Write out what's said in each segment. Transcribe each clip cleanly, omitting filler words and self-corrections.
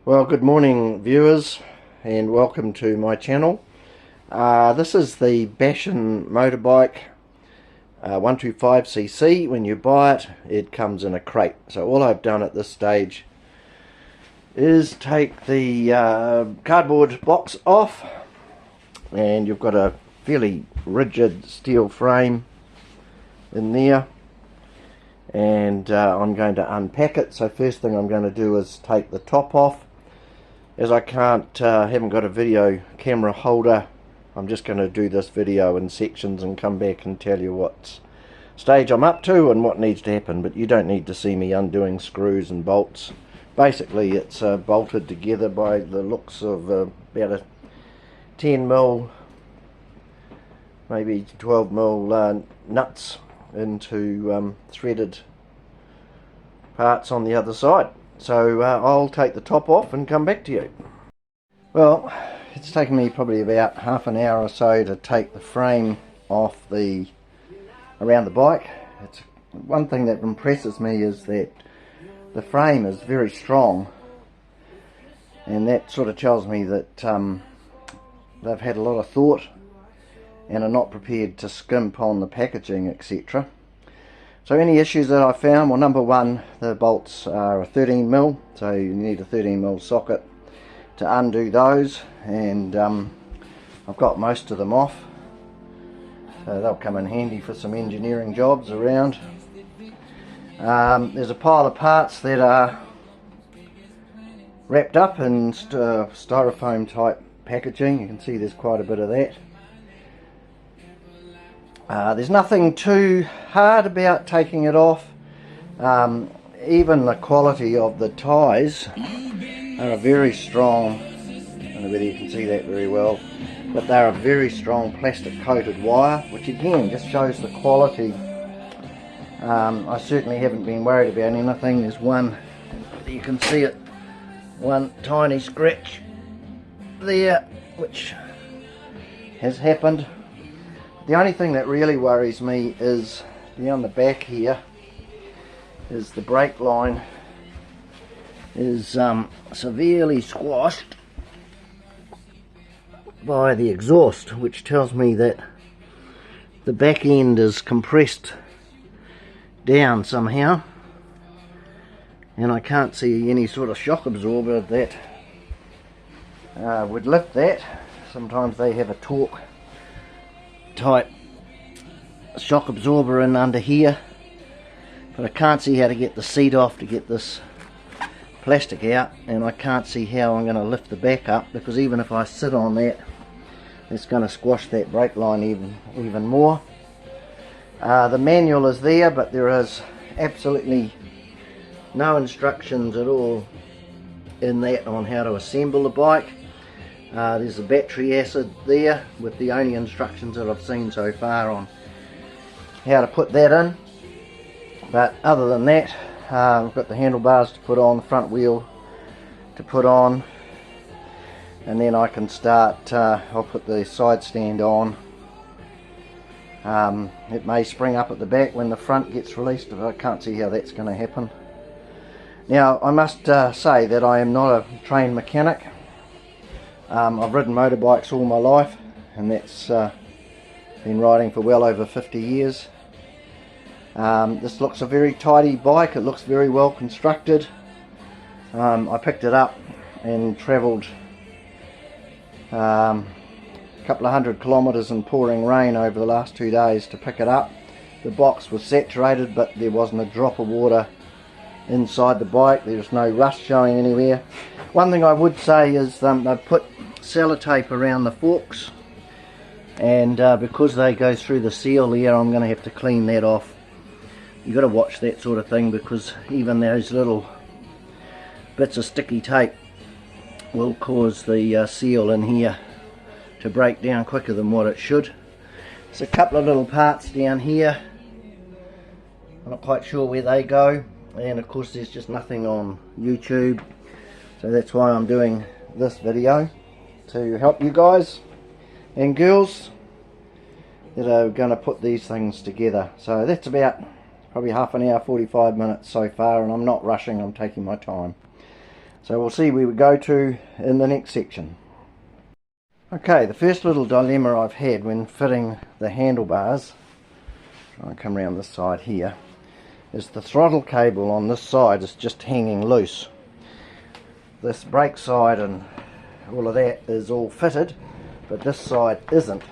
Well, good morning viewers and welcome to my channel. This is the Bashan motorbike 125cc. When you buy it, it comes in a crate. So all I've done at this stage is take the cardboard box off, and you've got a fairly rigid steel frame in there, and I'm going to unpack it. So first thing I'm going to do is take the top off. As I haven't got a video camera holder, I'm just going to do this video in sections and come back and tell you what stage I'm up to and what needs to happen. But you don't need to see me undoing screws and bolts. Basically it's bolted together by the looks of about a 10mm, maybe 12mm nuts into threaded parts on the other side. So I'll take the top off and come back to you. Well, it's taken me probably about half an hour or so to take the frame off around the bike. It's one thing that impresses me is that the frame is very strong, and that sort of tells me that they've had a lot of thought and are not prepared to skimp on the packaging, etc. So any issues that I found, well, number one, the bolts are a 13mm, so you need a 13mm socket to undo those, and I've got most of them off, so they'll come in handy for some engineering jobs around. There's a pile of parts that are wrapped up in styrofoam type packaging. You can see there's quite a bit of that. There's nothing too hard about taking it off. Even the quality of the ties are a very strong, I don't know whether you can see that very well, but they're a very strong plastic coated wire, which again just shows the quality. I certainly haven't been worried about anything. There's one, you can see it, one tiny scratch there which has happened. The only thing that really worries me is down the back here, is the brake line is severely squashed by the exhaust, which tells me that the back end is compressed down somehow, and I can't see any sort of shock absorber that would lift that. Sometimes they have a torque type shock absorber in under here, but I can't see how to get the seat off to get this plastic out, and I can't see how I'm going to lift the back up, because even if I sit on that, it's going to squash that brake line even more. The manual is there, but there is absolutely no instructions at all in that on how to assemble the bike. There's a battery acid there with the only instructions that I've seen so far on how to put that in. But other than that, I've got the handlebars to put on, the front wheel to put on, and then I can start, I'll put the side stand on. It may spring up at the back when the front gets released, but I can't see how that's going to happen. Now I must say that I am not a trained mechanic. I've ridden motorbikes all my life, and that's been riding for well over 50 years. This looks a very tidy bike. It looks very well constructed. I picked it up and travelled a couple of 100 kilometres in pouring rain over the last 2 days to pick it up. The box was saturated, but there wasn't a drop of water inside the bike. There's no rust showing anywhere. One thing I would say is they've put sellotape around the forks, and because they go through the seal there, I'm going to have to clean that off. You've got to watch that sort of thing, because even those little bits of sticky tape will cause the seal in here to break down quicker than what it should. There's a couple of little parts down here, I'm not quite sure where they go, and of course there's just nothing on YouTube, so that's why I'm doing this video, to help you guys and girls that are going to put these things together. So that's about probably half an hour, 45 minutes so far, and I'm not rushing, I'm taking my time. So we'll see where we go to in the next section. Okay, the first little dilemma I've had when fitting the handlebars, I'll come around this side here, is the throttle cable on this side is just hanging loose. This brake side and all of that is all fitted, but this side isn't,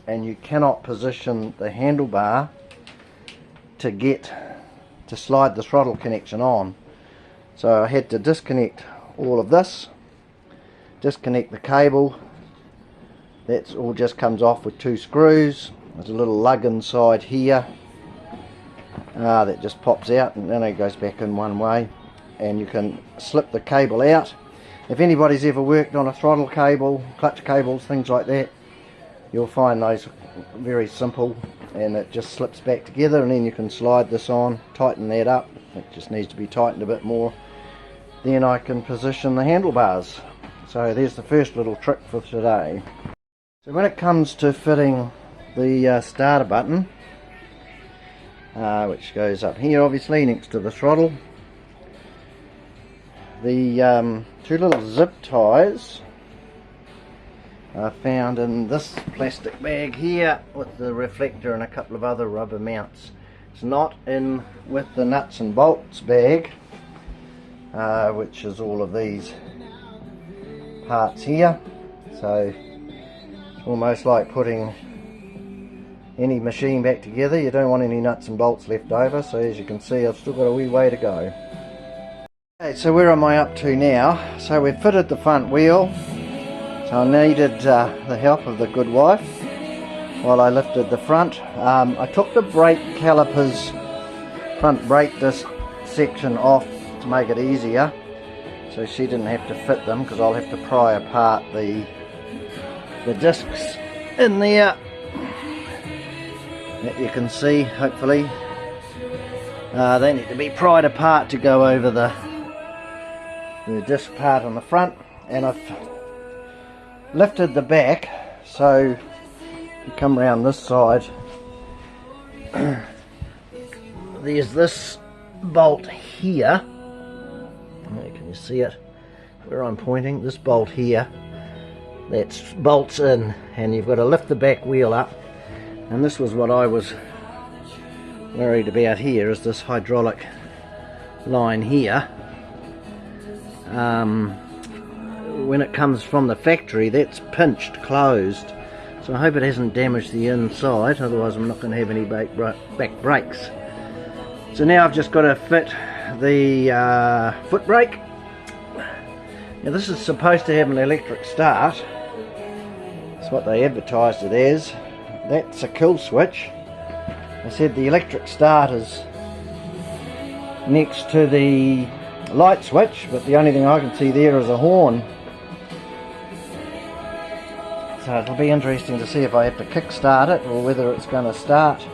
and you cannot position the handlebar to slide the throttle connection on. So I had to disconnect all of this, disconnect the cable. That's all just comes off with 2 screws. There's a little lug inside here that just pops out, and then it goes back in one way, and you can slip the cable out. If anybody's ever worked on a throttle cable, clutch cables, things like that, you'll find those very simple, and it just slips back together, and then you can slide this on, tighten that up. It just needs to be tightened a bit more. Then I can position the handlebars. So there's the first little trick for today. So when it comes to fitting the starter button, which goes up here obviously next to the throttle, the 2 little zip ties are found in this plastic bag here with the reflector and a couple of other rubber mounts. It's not in with the nuts and bolts bag, which is all of these parts here. So it's almost like putting any machine back together. You don't want any nuts and bolts left over, so as you can see I've still got a wee way to go. Okay, so where am I up to now? So we've fitted the front wheel, so I needed the help of the good wife while I lifted the front. I took the brake calipers, front brake disc section off to make it easier, so she didn't have to fit them, because I'll have to pry apart the discs in there that you can see, hopefully. They need to be pried apart to go over the disc part on the front, and I've lifted the back, so you come around this side. There's this bolt here, can you see it where I'm pointing? This bolt here, that bolts in, and you've got to lift the back wheel up. And this was what I was worried about here, is this hydraulic line here. When it comes from the factory, that's pinched closed, so I hope it hasn't damaged the inside, otherwise I'm not going to have any back brakes. So now I've just got to fit the foot brake. Now this is supposed to have an electric start. That's what they advertised it as. That's a kill switch. They said the electric start is next to the light switch, but the only thing I can see there is a horn. So it'll be interesting to see if I have to kick start it or whether it's going to start.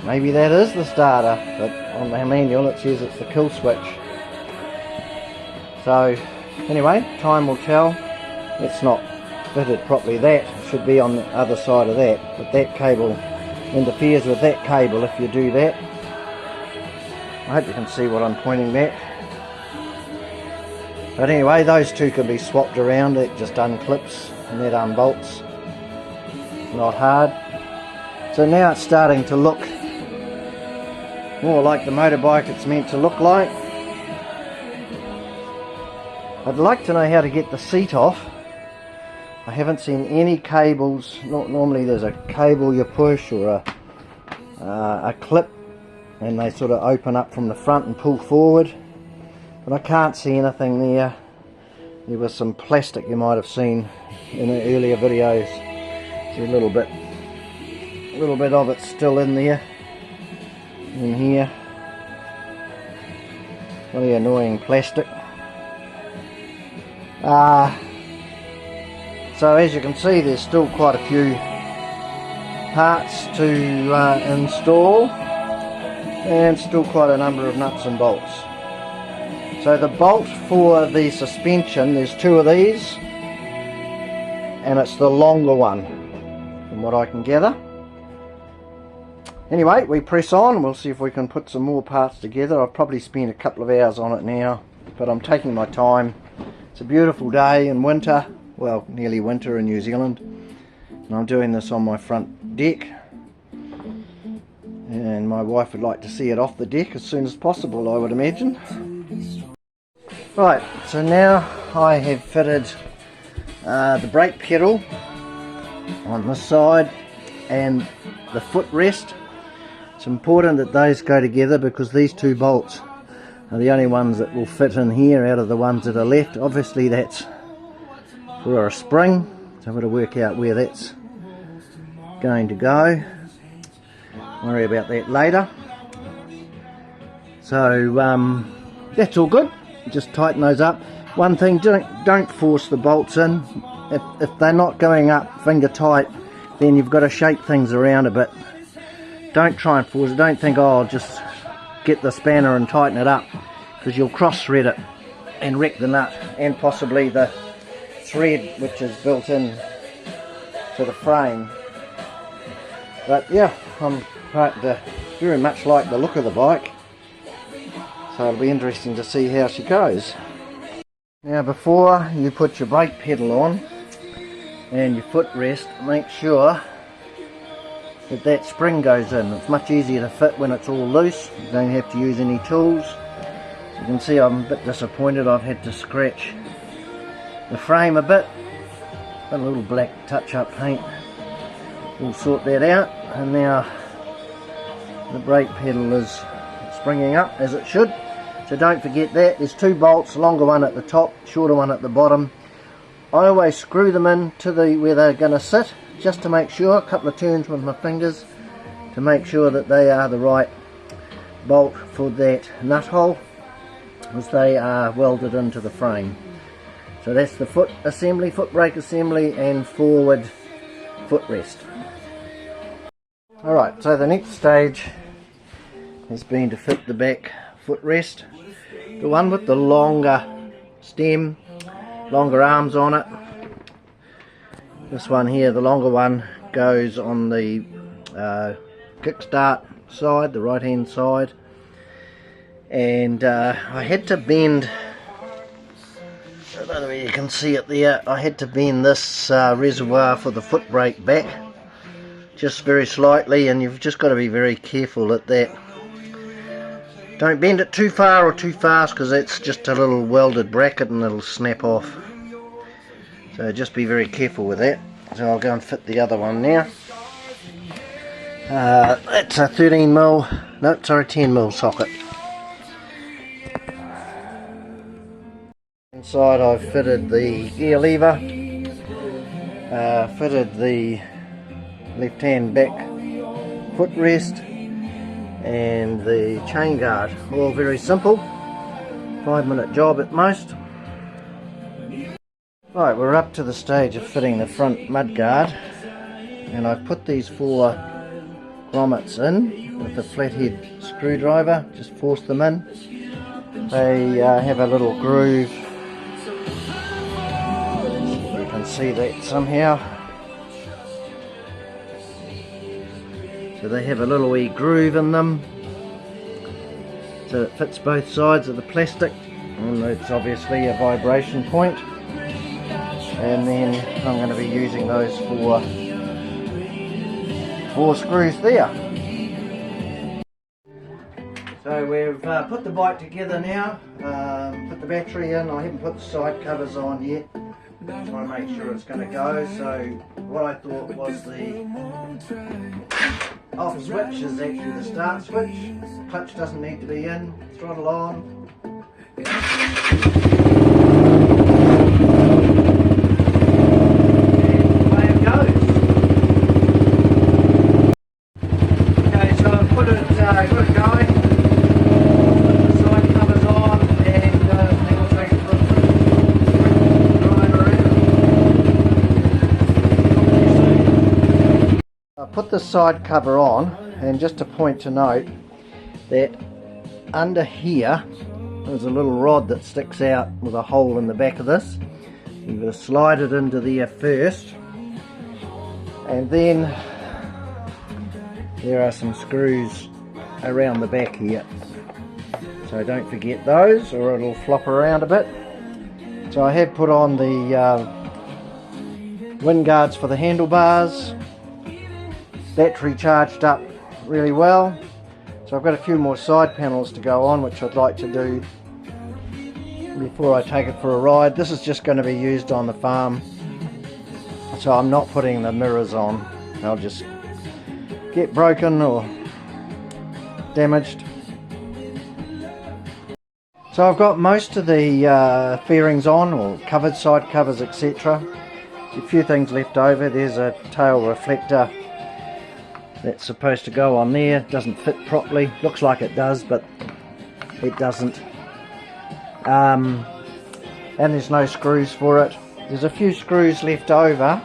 Maybe that is the starter, but on the manual it says it's the kill switch. So anyway, time will tell. It's not fitted properly. That should be on the other side of that, but that cable interferes with that cable if you do that. I hope you can see what I'm pointing at. But anyway, those two can be swapped around. It just unclips and that unbolts. Not hard. So now it's starting to look more like the motorbike it's meant to look like. I'd like to know how to get the seat off. I haven't seen any cables. Normally there's a cable you push, or a clip, and they sort of open up from the front and pull forward, but I can't see anything there. There was some plastic you might have seen in the earlier videos. There's a little bit of it still in there, in here. Really annoying plastic. So as you can see, there's still quite a few parts to install, and still quite a number of nuts and bolts. So the bolt for the suspension, there's 2 of these, and it's the longer one from what I can gather. Anyway, we press on and we'll see if we can put some more parts together. I've probably spent a couple of hours on it now, but I'm taking my time. It's a beautiful day in winter, well, nearly winter in New Zealand, and I'm doing this on my front deck, and my wife would like to see it off the deck as soon as possible, I would imagine. Right, so now I have fitted the brake pedal on this side and the footrest. It's important that those go together because these two bolts are the only ones that will fit in here out of the ones that are left. Obviously that's for a spring, so I've got to work out where that's going to go. Worry about that later. So that's all good. Just tighten those up. One thing, don't force the bolts in. If they're not going up finger tight, then you've got to shake things around a bit. Don't try and force it. Don't think, oh, I'll just get the spanner and tighten it up, because you'll cross thread it and wreck the nut and possibly the thread which is built in to the frame. But yeah, I'm very much like the look of the bike, so it'll be interesting to see how she goes. Now, before you put your brake pedal on and your footrest, make sure that spring goes in. It's much easier to fit when it's all loose. You don't have to use any tools. You can see I'm a bit disappointed. I've had to scratch the frame a bit. Got a little black touch-up paint. We'll sort that out. And now the brake pedal is springing up as it should. So don't forget that. There's two bolts, longer one at the top, shorter one at the bottom. I always screw them in to where they're going to sit, just to make sure, a couple of turns with my fingers to make sure that they are the right bolt for that nut hole, as they are welded into the frame. So that's the foot assembly, foot brake assembly and forward footrest. Alright, so the next stage has been to fit the back footrest, the one with the longer stem, longer arms on it. This one here, the longer one, goes on the kickstart side, the right hand side, and I had to bend, I don't know where you can see it there, I had to bend this reservoir for the foot brake back just very slightly, and you've just got to be very careful at that. Don't bend it too far or too fast, because it's just a little welded bracket and it'll snap off. So just be very careful with that. So I'll go and fit the other one now. It's a 13mm, no, sorry, 10mm socket. Inside I've fitted the gear lever, fitted the left hand back footrest and the chain guard. All very simple, 5-minute job at most. Right, we're up to the stage of fitting the front mudguard, and I've put these 4 grommets in with a flathead screwdriver, just force them in. They have a little groove, you can see that somehow. So they have a little wee groove in them, so it fits both sides of the plastic, and it's obviously a vibration point. And then I'm going to be using those 4 screws there. So we've put the bike together now, put the battery in. I haven't put the side covers on yet, trying to make sure it's going to go. So what I thought was the off switch is actually the start switch. Clutch doesn't need to be in, throttle on. Put the side cover on, and just a point to note that under here there's a little rod that sticks out with a hole in the back of this. You've got to slide it into there first, and then there are some screws around the back here, so don't forget those or it'll flop around a bit. So I have put on the wind guards for the handlebars. Battery charged up really well. So I've got a few more side panels to go on, which I'd like to do before I take it for a ride. This is just going to be used on the farm, so I'm not putting the mirrors on. They'll just get broken or damaged. So I've got most of the fairings on, or covered, side covers, etc. A few things left over. There's a tail reflector that's supposed to go on there. Doesn't fit properly. Looks like it does, but it doesn't. And there's no screws for it. There's a few screws left over,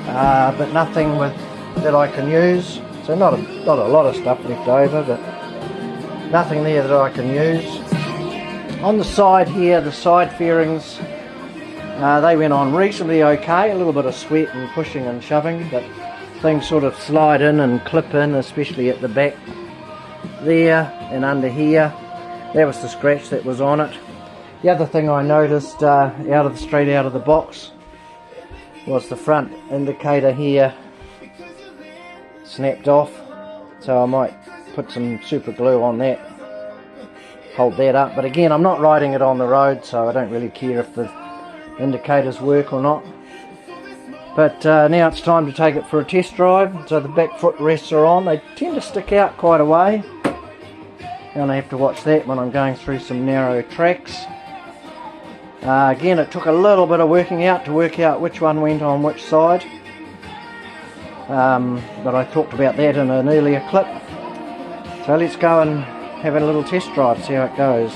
but nothing that I can use. So not a lot of stuff left over, but nothing there that I can use. On the side here, the side fairings, they went on reasonably okay. A little bit of sweat and pushing and shoving, but things sort of slide in and clip in, especially at the back there and under here. That was the scratch that was on it. The other thing I noticed straight out of the box was the front indicator here snapped off, so I might put some super glue on that, hold that up. But again, I'm not riding it on the road, so I don't really care if the indicators work or not. But now it's time to take it for a test drive. So the back foot rests are on. They tend to stick out quite a way, and I have to watch that when I'm going through some narrow tracks. Again, it took a little bit of working out to work out which one went on which side, but I talked about that in an earlier clip. So let's go and have a little test drive, see how it goes.